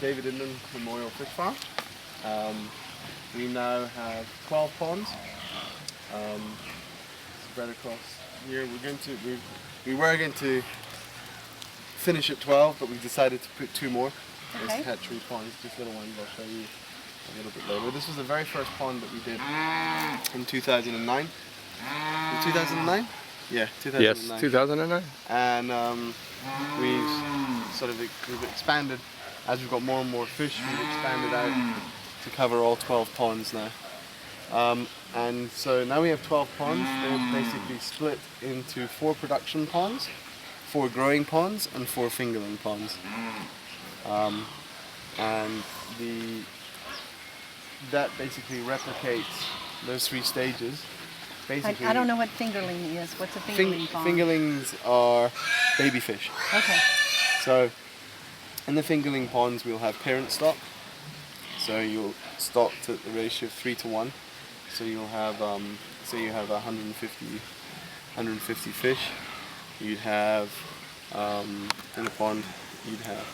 David Inman Memorial Fish Farm. We now have 12 ponds spread across here. We were going to finish at 12, but we decided to put 2 more as hatchery ponds, just little ones. I'll show you a little bit later. This was the very first pond that we did in 2009. In 2009? Yeah, 2009. Yes, 2009. And we've expanded as we've got more and more fish. We've expanded out to cover all 12 ponds now. And so now we have 12 ponds. They're basically split into 4 production ponds, 4 growing ponds, and 4 fingerling ponds. And that basically replicates those 3 stages. Basically, I don't know what fingerling is. What's a fingerling pond? Fingerlings are baby fish. Okay. So in the fingerling ponds we'll have parent stock. So you'll stock at the ratio of 3 to 1. So you'll have say you have 150 fish. You'd have in the pond you'd have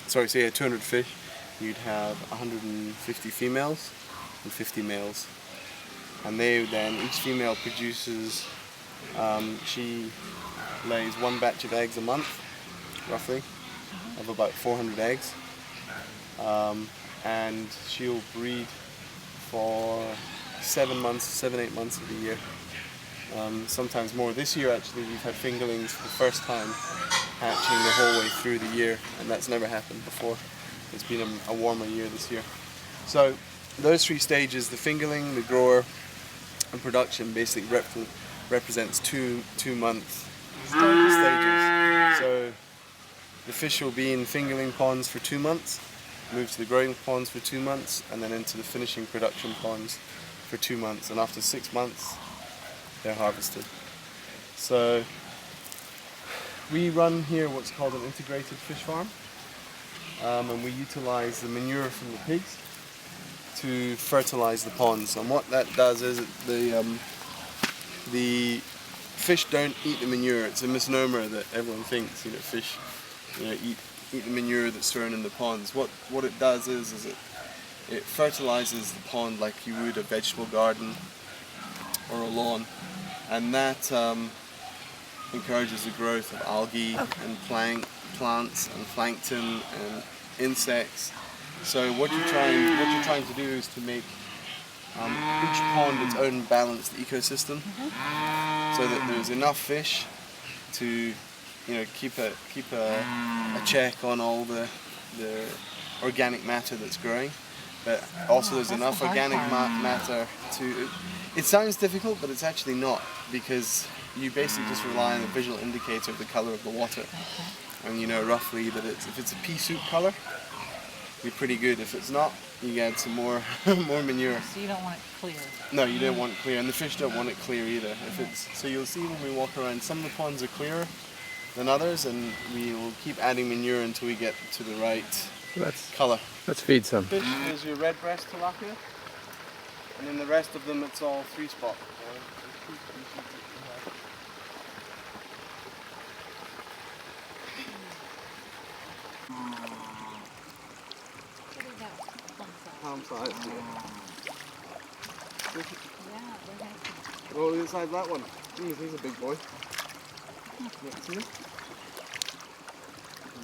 say you had 200 fish. You'd have 150 females and 50 males. And each female produces, she lays 1 batch of eggs a month, roughly, of about 400 eggs. And she'll breed for 7 months, 7-8 months of the year. Sometimes more. This year actually we've had fingerlings for the first time hatching the whole way through the year, and that's never happened before. It's been a warmer year this year. So those 3 stages, the fingerling, the grower, and production, basically represents 2-month stages. So the fish will be in fingerling ponds for 2 months, move to the growing ponds for 2 months, and then into the finishing production ponds for 2 months. And after 6 months, they're harvested. So we run here what's called an integrated fish farm, and we utilize the manure from the pigs to fertilize the ponds. And what that does is the fish don't eat the manure. It's a misnomer that everyone thinks fish eat the manure that's thrown in the ponds. What it does is it fertilizes the pond like you would a vegetable garden or a lawn, and that encourages the growth of algae and plants and plankton and insects. So what you're trying to do is to make each pond its own balanced ecosystem, so that there's enough fish to keep a check on all the organic matter that's growing, but also there's enough organic matter to. It sounds difficult, but it's actually not, because you basically just rely on a visual indicator of the color of the water, and you know roughly that if it's a pea soup color, be pretty good. If it's not, you add some more manure. So you don't want it clear? No, you don't want it clear, and the fish don't want it clear either. So you'll see when we walk around, some of the ponds are clearer than others, and we will keep adding manure until we get to the right color. Let's feed some. Fish is your red breast tilapia, and then the rest of them it's all 3-spot. Palm size. Oh, look inside that one. Jeez, he's a big boy. See him?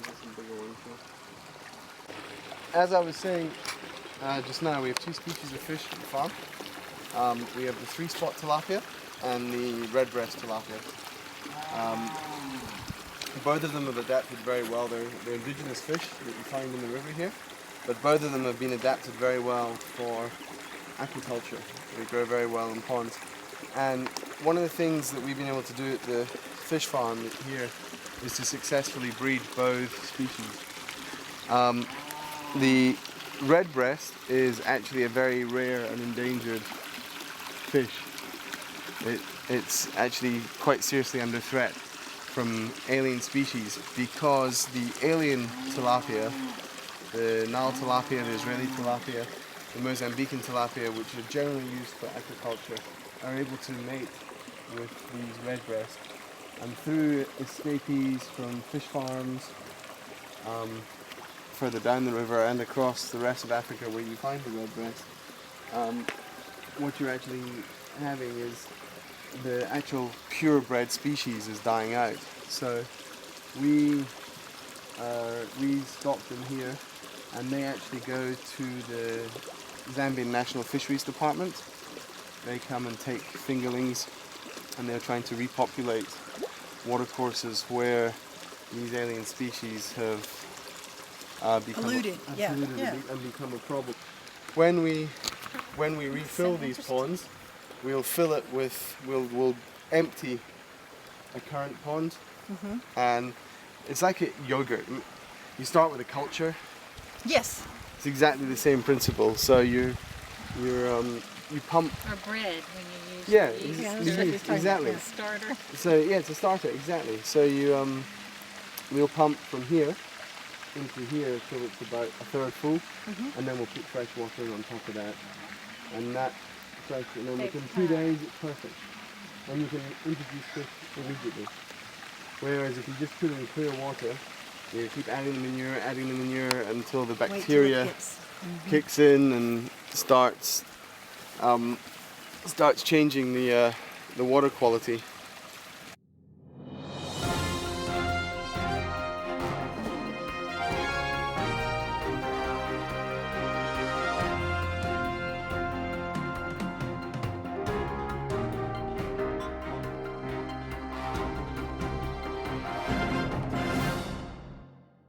Some bigger ones here. As I was saying just now, we have 2 species of fish at the farm. We have the 3-spot tilapia and the red breast tilapia. Both of them have adapted very well. They're indigenous fish that you find in the river here. But both of them have been adapted very well for aquaculture. They grow very well in ponds. And one of the things that we've been able to do at the fish farm here is to successfully breed both species. The red breast is actually a very rare and endangered fish. It's actually quite seriously under threat from alien species, because the alien tilapia, the Nile tilapia, the Israeli tilapia, the Mozambican tilapia, which are generally used for aquaculture, are able to mate with these red breast. And through escapees from fish farms, further down the river and across the rest of Africa where you find the redbreast, what you're actually having is the actual purebred species is dying out. So we stock them here, and they actually go to the Zambian National Fisheries Department. They come and take fingerlings, and they're trying to repopulate watercourses where these alien species have become Polluted, yeah. and become a problem. When we refill these ponds, we'll fill it with we'll empty a current pond, and it's like a yogurt. You start with a culture. Yes. It's exactly the same principle. So you pump. Or bread when you use Yeah, yeast. exactly. A starter. So yeah, it's a starter, exactly. So you we'll pump from here into here till it's about a third full, and then we'll put fresh water in on top of that, and that fresh, and then within 2 days it's perfect, and you can introduce fish immediately. Whereas if you just put it in clear water, you keep adding the manure until the bacteria kicks in and starts changing the water quality.